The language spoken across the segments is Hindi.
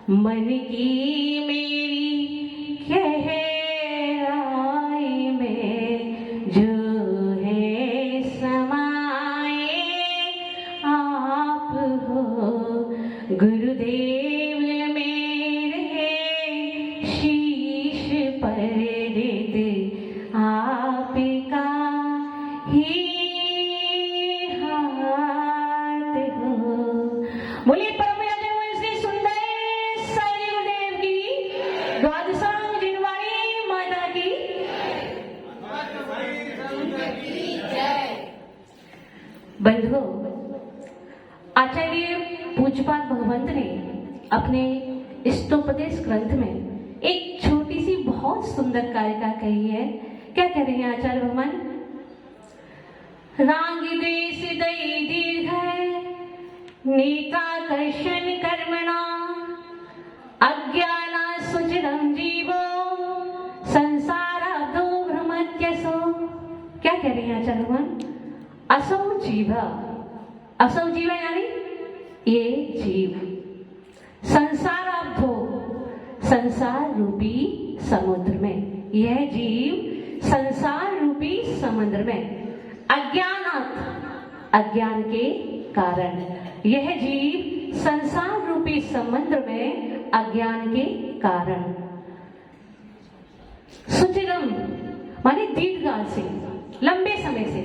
मन की मेरी गहराई में जो है समाए आप हो, गुरुदेव मेरे शीश पर देते आपका ही हाथ हो। बोलिए परम श्री सुंदर साई गुरुदेव की, द्वादशांग जिनवाणी माता की। बंधुओं, आचार्य पूज्यपाद भगवंत ने अपने इष्टोपदेश ग्रंथ में एक छोटी सी बहुत सुंदर कारिका कही है। क्या कह रहे हैं आचार्य भगवान? राग द्वेष दई दीर्घ नेत्राकर्षण कर्मणा अज्ञाना सुचिरम जीवो संसाराब्धो भ्रमत्यसो। क्या कह रहे हैं आचार्य भगवान? असौ जीवा, असौ जीवा यानी ये जीव, संसाराब्धो संसार रूपी समुद्र में, यह जीव संसार रूपी समुद्र में, अज्ञानात अज्ञान के कारण, यह जीव संसार रूपी समुद्र में अज्ञान के कारण, सुचिरम माने दीर्घकाल से, लंबे समय से।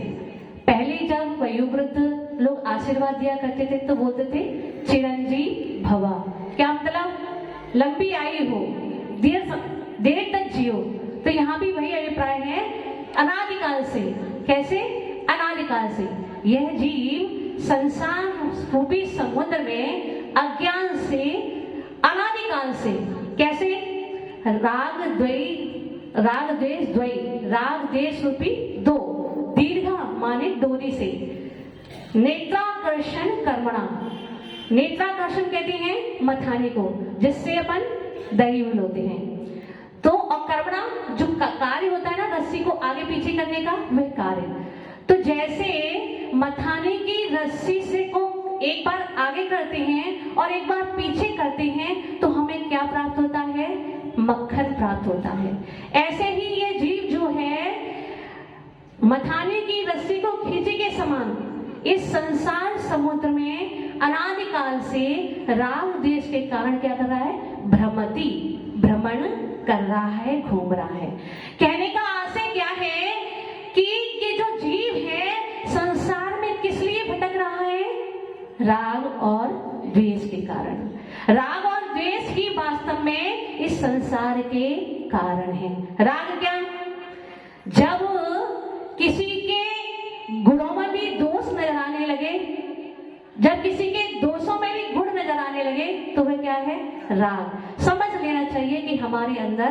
पहले जब वयोवृद्ध लोग आशीर्वाद दिया करते थे तो बोलते थे चिरंजीव भवा। क्या मतलब? लंबी आयु हो, देर तक जियो। तो यहाँ भी वही अभिप्राय है, अनादिकाल से। कैसे? अनादिकाल से यह जीव संसार रूपी समुद्र में अज्ञान से, अनादिकाल से। कैसे? राग द्वेष द्वय, राग द्वेष रूपी दो, दीर्घा माने डोरी से, नेत्राकर्षण कर्मणा, नेत्राकर्षण कहते हैं मथाने को, जिससे अपन दही मिलोते हैं। तो और कर्मणा जो कार्य होता है ना, रस्सी को आगे पीछे करने का, वह कार्य। तो जैसे मथाने की रस्सी से को एक बार आगे करते हैं और एक बार पीछे करते हैं तो हमें क्या प्राप्त होता है? मक्खन प्राप्त होता है। ऐसे ही ये जीव जो है मथाने की रस्सी को खींचे के समान इस संसार समुद्र में अनादिकाल से राग द्वेष के कारण क्या कर रहा है? भ्रमण कर रहा है, घूम रहा है। कहने का आशय क्या है कि ये जो जीव है संसार में किस लिए भटक रहा है? राग और द्वेष के कारण। राग और द्वेष ही वास्तव में इस संसार के कारण है। राग क्या? जब किसी के गुणों में भी दोष नजर आने लगे, जब किसी के दोषों में भी गुण नजर आने लगे तो वह क्या है? राग। समझ लेना चाहिए कि हमारे अंदर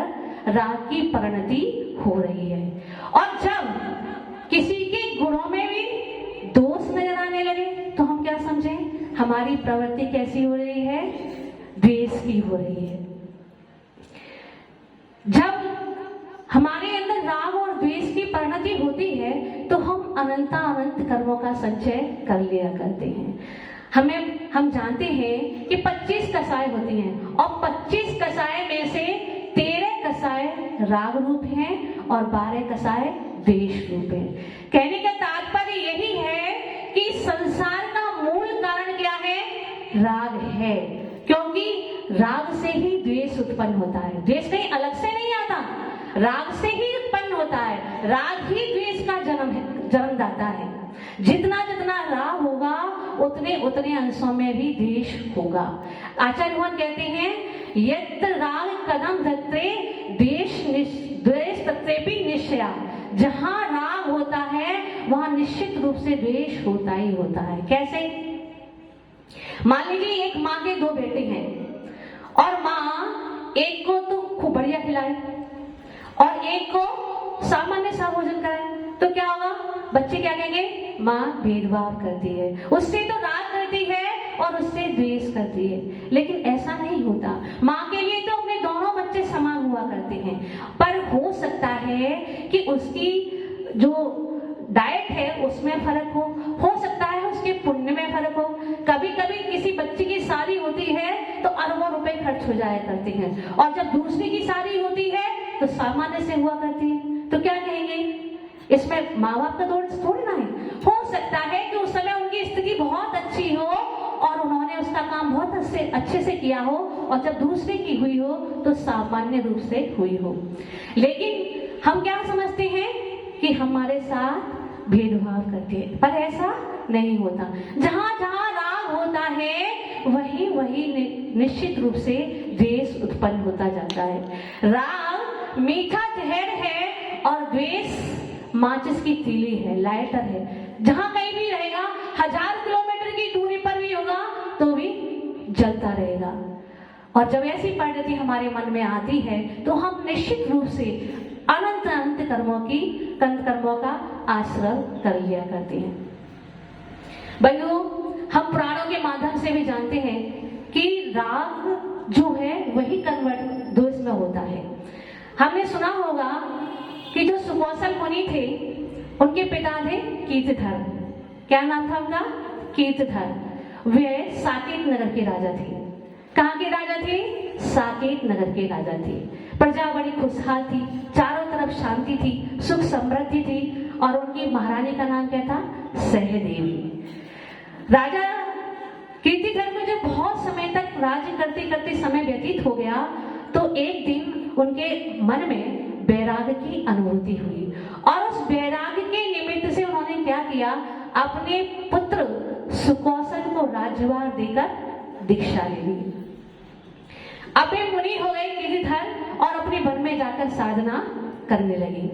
राग की परिणति हो रही है। और जब किसी के गुणों में भी दोष नजर आने लगे तो हम क्या समझें? हमारी प्रवृत्ति कैसी हो रही है? द्वेष की हो रही है। जब हमारे अंदर राग और द्वेष की परिणति होती है तो हम अनंत कर्मों का संचय कर लिया करते हैं। हम जानते हैं कि 25 कसाय होती हैं और 25 कसाय में से 13 कसाय राग रूप हैं और 12 कसाय द्वेष रूप हैं। कहने का तात्पर्य यही है कि संसार का मूल कारण क्या है? राग है, क्योंकि राग से ही द्वेष उत्पन्न होता है। द्वेष कहीं अलग से नहीं आता, राग से ही उत्पन्न होता है। राग ही द्वेष का जन्मदाता है। जितना जितना राग होगा उतने उतने अंशों में भी द्वेष होगा। आचार्य भगवान कहते हैं यत्र राग कदम धत्ते द्वेष तत्रे भी निश्चया। जहां राग होता है वहां निश्चित रूप से द्वेष होता ही होता है। कैसे? मान लीजिए एक माँ के 2 बेटे हैं और माँ एक को तो खूब बढ़िया खिलाए और एक को सामान्य सा भोजन कराए, तो क्या होगा? बच्चे क्या कहेंगे? माँ भेदभाव करती है, उससे तो राग करती है और उससे द्वेष करती है। लेकिन ऐसा नहीं होता। माँ के लिए तो अपने दोनों बच्चे समान हुआ करते हैं, पर हो सकता है कि उसकी जो डाइट है उसमें फर्क हो सकता है उसके पुण्य में फर्क हो। कभी कभी किसी बच्चे की शादी होती है तो अरबों रुपए खर्च हो हो जाया करते हैं, और जब दूसरे की शादी होती है तो सामान्य से हुआ करती है। तो क्या कहेंगे, इसमें माँ बाप का दोष थोड़ी ना है। हो सकता है कि उस समय उनकी स्थिति बहुत अच्छी हो और उन्होंने उसका काम बहुत अच्छे से किया हो, और जब दूसरे की हुई हो तो सामान्य रूप से हुई हो। लेकिन हम क्या समझते हैं कि हमारे साथ भेदभाव करते हैं, पर ऐसा नहीं होता। जहां जहां राग होता है वही वही निश्चित रूप से द्वेष उत्पन्न होता जाता है। राग मीठा जहर है और द्वेष माचिस की तीली है, लाइटर है। जहां कहीं भी रहेगा, 1000 किलोमीटर की दूरी पर भी होगा तो भी जलता रहेगा। और जब ऐसी परिणति हमारे मन में आती है तो हम निश्चित रूप से अनंत अनंत कर्मों का आश्रय कर लिया करते हैं। भाइयों, हम पुराणों के माध्यम से भी जानते हैं कि राग जो है वही कन्वर्ट द्वेष में होता है। हमने सुना होगा कि जो सुकौशल मुनि थे उनके पिता थे कीर्तिधर। क्या नाम था उनका? कीर्तिधर। वे साकेत नगर के राजा थे। कहाँ के राजा थे? साकेत नगर के राजा थे। प्रजा बड़ी खुशहाल थी, चारों तरफ शांति थी, सुख समृद्धि थी, और उनकी महारानी का नाम क्या था? सहदेवी। राजा कीर्तिधर को जब बहुत समय तक राज्य करते करते समय व्यतीत हो गया तो एक दिन उनके मन में वैराग्य की अनुभूति हुई, और उस वैराग्य के निमित्त से उन्होंने क्या किया, अपने पुत्र सुकौशल को राज्यभार देकर दीक्षा ले ली। अपने मुनि हो गए कीर्तिधर और अपने वन में जाकर साधना करने लगे।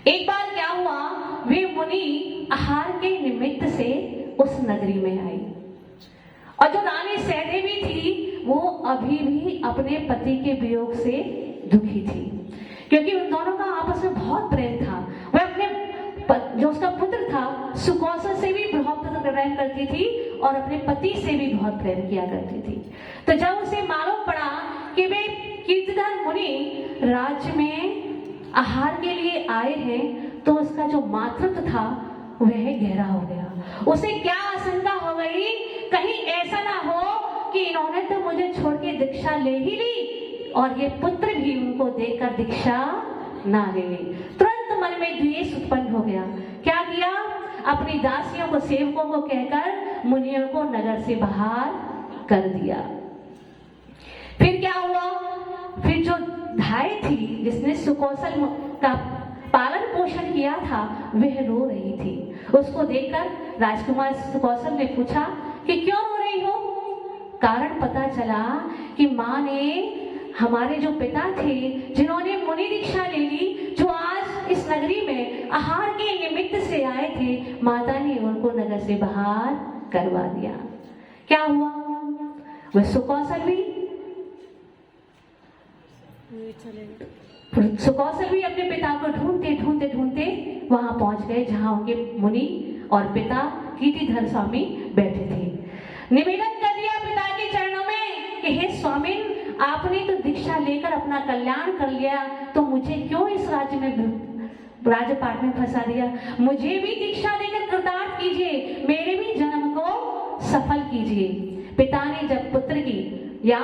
एक बार क्या हुआ, वे मुनि आहार के निमित्त से उस नगरी में आई, और जो रानी सहदेवी थी वो अभी भी अपने पति के वियोग से दुखी थी, क्योंकि उन दोनों का आपस में बहुत प्रेम था। वह अपने जो उसका पुत्र था सुकौशल से भी बहुत प्रेम करती थी और अपने पति से भी बहुत प्रेम किया करती थी। तो जब उसे मालूम पड़ा कि वे कीर्तिधर मुनि राज्य में आहार के लिए आए हैं तो उसका जो मातृत्व था वह गहरा हो गया। उसे क्या आशंका हो गई, कहीं ऐसा ना हो कि इन्होंने तो मुझे छोड़ के दीक्षा ले ही ली और ये पुत्र भी उनको देकर दीक्षा ना ले ली। तुरंत मन में द्वेष उत्पन्न हो गया। क्या किया, अपनी दासियों को, सेवकों को कहकर मुनियों को नगर से बाहर कर दिया। फिर क्या हुआ, फिर जो धाय थी जिसने सुकौशल का पालन पोषण किया था वह रो रही थी। उसको देखकर राजकुमार सुकौशल ने पूछा कि क्यों रो रही हो। कारण पता चला कि माँ ने, हमारे जो पिता थे जिन्होंने मुनि दीक्षा ले ली, जो आज इस नगरी में आहार के निमित्त से आए थे, माता ने उनको नगर से बाहर करवा दिया। क्या हुआ, वह सुकौशल भी अपने पिता को ढूंढते ढूंढते ढूंढते वहां पहुंच गए जहां उनके मुनि और पिता कीर्तिधर स्वामी बैठे थे। निवेदन कर दिया पिता के चरणों में कि हे स्वामी, आपने तो दीक्षा लेकर अपना कल्याण कर लिया, तो मुझे क्यों इस राज्य में राजपाट में फंसा दिया। मुझे भी दीक्षा देकर कृतार्थ कीजिए, मेरे भी जन्म को सफल कीजिए। पिता ने जब पुत्र की या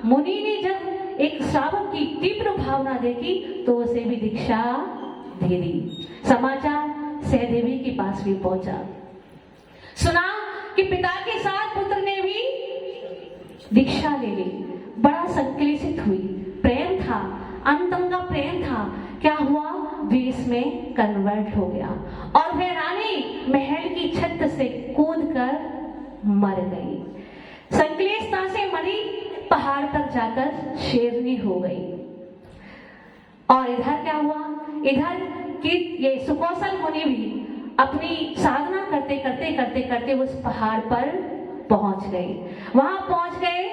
मुनि ने जब एक श्रावक की तीव्र भावना देखी तो उसे भी दीक्षा दे दी। समाचार सहदेवी के पास भी पहुंचा। सुना कि पिता के साथ पुत्र ने भी दीक्षा ले ली। बड़ा संक्लेशित हुई। प्रेम था, अंतम का प्रेम था, क्या हुआ, द्वेष में कन्वर्ट हो गया और वह रानी महल की छत से कूदकर मर गई। संक्लेशता से मरी, पहाड़ पर जाकर शेरनी हो गई। और इधर क्या हुआ, इधर कि ये सुकौशल मुनि भी अपनी साधना करते करते करते करते उस पहाड़ पर पहुंच गए। वहां पहुंच गए,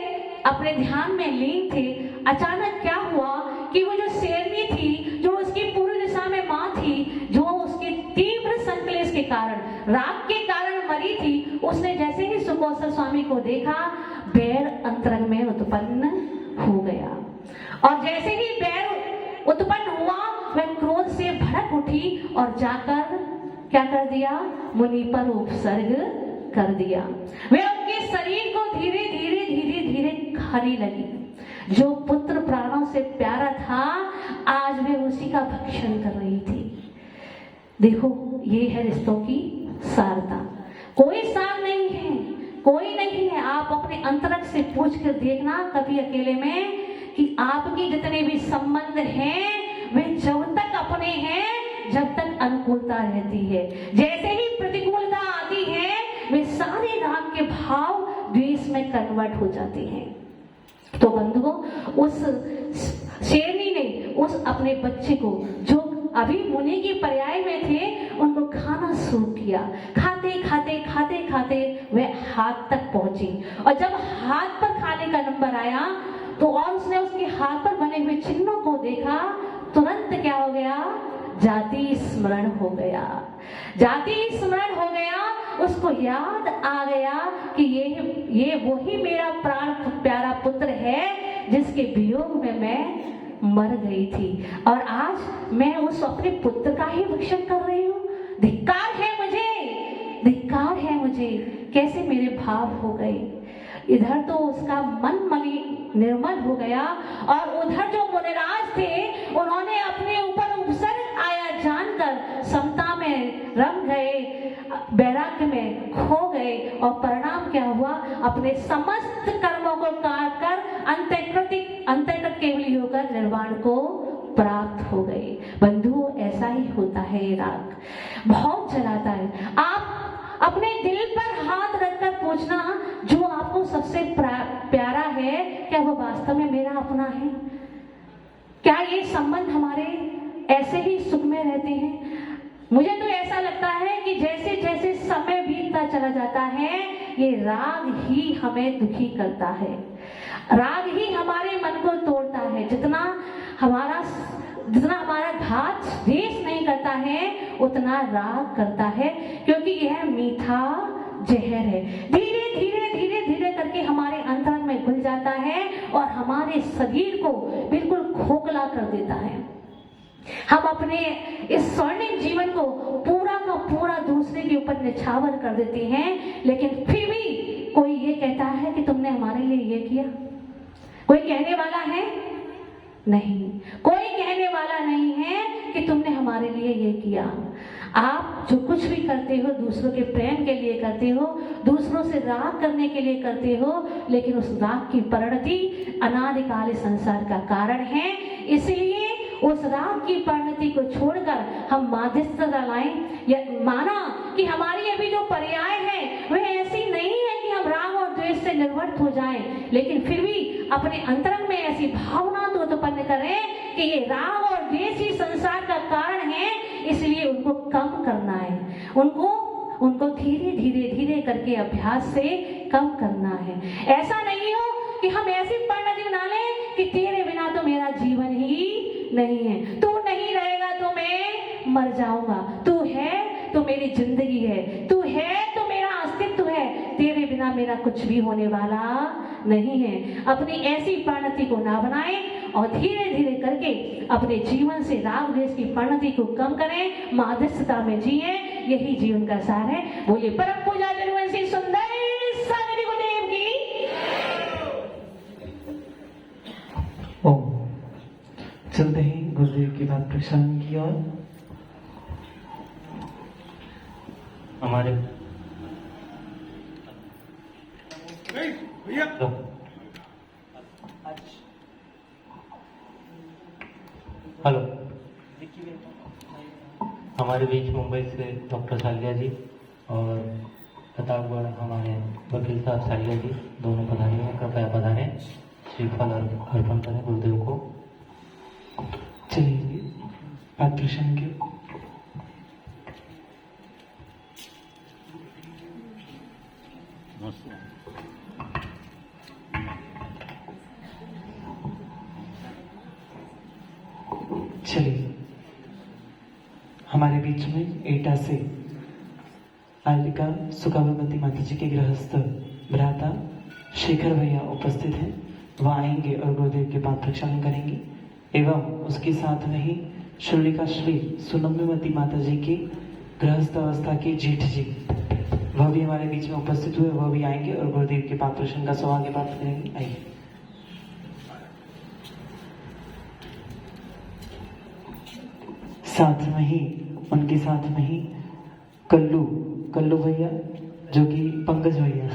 अपने ध्यान में लीन थे। अचानक क्या हुआ कि वो जो शेरनी थी, जो उसकी पूर्व दिशा में मां थी, जो उसके तीव्र संक्लेश के कारण, राग के कारण मरी थी, उसने जैसे ही सुकौशल स्वामी को देखा, बैर अंतरंग में उत्पन्न हो गया। और जैसे ही बैर उत्पन्न हुआ, वह क्रोध से भड़क उठी और जाकर क्या कर दिया, मुनि पर उपसर्ग कर दिया। वह उनके शरीर को धीरे धीरे धीरे धीरे खाने लगी। जो पुत्र प्राणों से प्यारा था, आज वे उसी का भक्षण कर रही थी। देखो, ये है रिश्तों की सारता। कोई सार नहीं है, कोई नहीं है। आप अपने अंतरंग से पूछ कर देखना कभी अकेले में कि आपके जितने भी संबंध हैं वे जब तक अपने हैं, जब तक अनुकूलता रहती है। जैसे ही प्रतिकूलता आती है, वे सारे राग के भाव द्वेष में कन्वर्ट हो जाते हैं। तो बंधुओं, उस शेरनी ने उस अपने बच्चे को, जो अभी मुनि की पर्याय में थे, उनको खाना शुरू किया। खाते खाते खाते खाते वे हाथ तक पहुंची, और जब हाथ पर खाने का नंबर आया तो और उसने उसके हाथ पर बने हुए चिन्हों को देखा, तुरंत क्या हो गया? जाति स्मरण हो गया। जाति स्मरण हो गया। उसको याद आ गया कि ये वही मेरा प्राण प्यारा पुत्र है जिसके वियोग में मैं मर गई थी, और आज मैं उस अपने पुत्र का ही भक्षण कर रही हूँ। धिक्कार है मुझे, धिक्कार है मुझे। कैसे मेरे भाव हो गए। इधर तो उसका मन निर्मल हो गया, और उधर जो मुनिराज थे उन्होंने अपने ऊपर उपसर्ग आया जानकर समता में रम गए, वैराग्य में खो गए, और परिणाम क्या हुआ? अपने समस्त कर्मों को काट कर अंतर्गत केवली होकर निर्वाण को प्राप्त हो गए। बंधुओं, ऐसा ही होता है। ये राग बहुत जलाता है। आप अपने दिल पर हाथ रखकर पूछना, जो आपको सबसे प्यारा है, क्या वो वास्तव में मेरा अपना है? क्या ये संबंध हमारे ऐसे ही सुख में रहते हैं? मुझे तो ऐसा लगता है कि जैसे जैसे समय बीतता चला जाता है, ये राग ही हमें दुखी करता है। राग ही हमारे मन को तोड़ता है। जितना हमारा घात द्वेष नहीं करता है, उतना राग करता है, क्योंकि यह मीठा जहर है। धीरे धीरे धीरे धीरे करके हमारे अंतरंग में घुल जाता है और हमारे शरीर को बिल्कुल खोखला कर देता है। हम अपने इस स्वर्णिम जीवन को पूरा का पूरा दूसरे के ऊपर निछावर कर देते हैं, लेकिन फिर भी कोई ये कहता है कि तुमने हमारे लिए ये किया। कोई कहने वाला है? नहीं, कोई कहने वाला नहीं है कि तुमने हमारे लिए ये किया। आप जो कुछ भी करते हो दूसरों के प्रेम के लिए करते हो, दूसरों से राग करने के लिए करते हो, लेकिन उस राग की परिणति अनादिकाल संसार का कारण है। इसलिए उस राग की परिणति को छोड़कर हम माध्यस्थता लाएं, या माना कि हमारी अभी जो पर्याय है वह ऐसी नहीं है कि हम राग और द्वेष से निर्वृत्त हो जाएं, लेकिन फिर भी अपने अंतरंग में ऐसी भावना तो उत्पन्न करें कि ये राग और द्वेष ही संसार का कारण है, इसलिए उनको कम करना है। उनको धीरे धीरे धीरे करके अभ्यास से कम करना है। ऐसा नहीं हो कि हम ऐसी परिणति बना लें कि तेरे बिना तो मेरा जीवन ही नहीं है, तू नहीं रहेगा तो मैं मर जाऊंगा, तू है तो मेरी जिंदगी है, तू है तो मेरा अस्तित्व है, तेरे बिना मेरा कुछ भी होने वाला नहीं है। अपनी ऐसी परिणति को ना बनाएं और धीरे धीरे करके अपने जीवन से राग द्वेष की परिणति को कम करें, माध्यस्थता में जिए। यही जीवन का सार है। बोलिए परम पूजा जनुवंशी सुंदर सागरी गुरुदेव की। ओम। चलते हैं गुरुदेव की बात प्रसारण की ओर। हमारे हेलो, हमारे बीच मुंबई से डॉक्टर सालिया जी और प्रतापगढ़ हमारे वकील साहब सालिया जी दोनों पधारे हैं। कृपया पधारें, श्रीफल अर्पण करें गुरुदेव को। चलिए बात प्रसारण की। चलिए, हमारे बीच में एटा से आलिका सुकावती माता जी के गृहस्थ भ्राता शेखर भैया उपस्थित हैं। वह आएंगे और गुरुदेव के पाद प्रक्षालन करेंगे, एवं उसके साथ में ही श्रीलिका श्री सुनम्यवती माता जी की गृहस्थ अवस्था के जेठ जी वह भी हमारे बीच में उपस्थित हुए। वह भी आएंगे और गुरुदेव के पाद प्रक्षालन का सौभाग्य प्राप्त करेंगे। आइए। साथ में ही, उनके साथ में ही कल्लू भैया, जो कि पंकज भैया,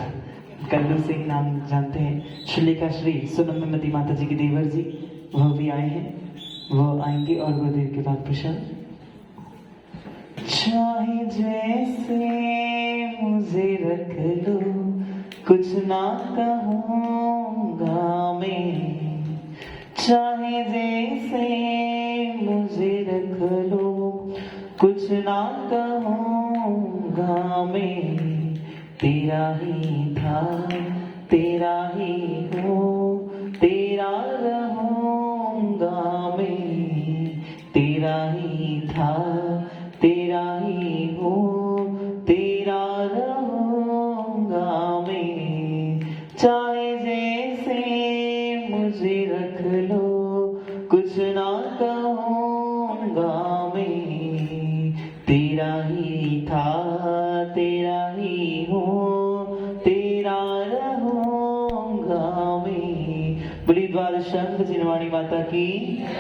कल्लू से ही नाम जानते हैं, श्रीलेखा श्री सुनंदमती माता जी के देवर जी, वह भी आए हैं, वो आएंगे और गुरुदेव के बाद प्रश्न। चाहे जैसे मुझे रख लो, कुछ ना कहूँगा मैं, चाहे जैसे मुझे रख लो, कुछ ना कहूँगा मैं, तेरा ही था तेरा ही हूँ, तेरा रहूँगा मैं, तेरा ही था तेरा ही हूँ, तेरा रहूँगा मैं, चाहे जैसे मुझे रख लो, कुछ ना कहूँगा मैं, तेरा ही था तेरा ही हूँ, तेरा रहूँगा मैं। बोली द्वादश शंख जिनवाणी माता की।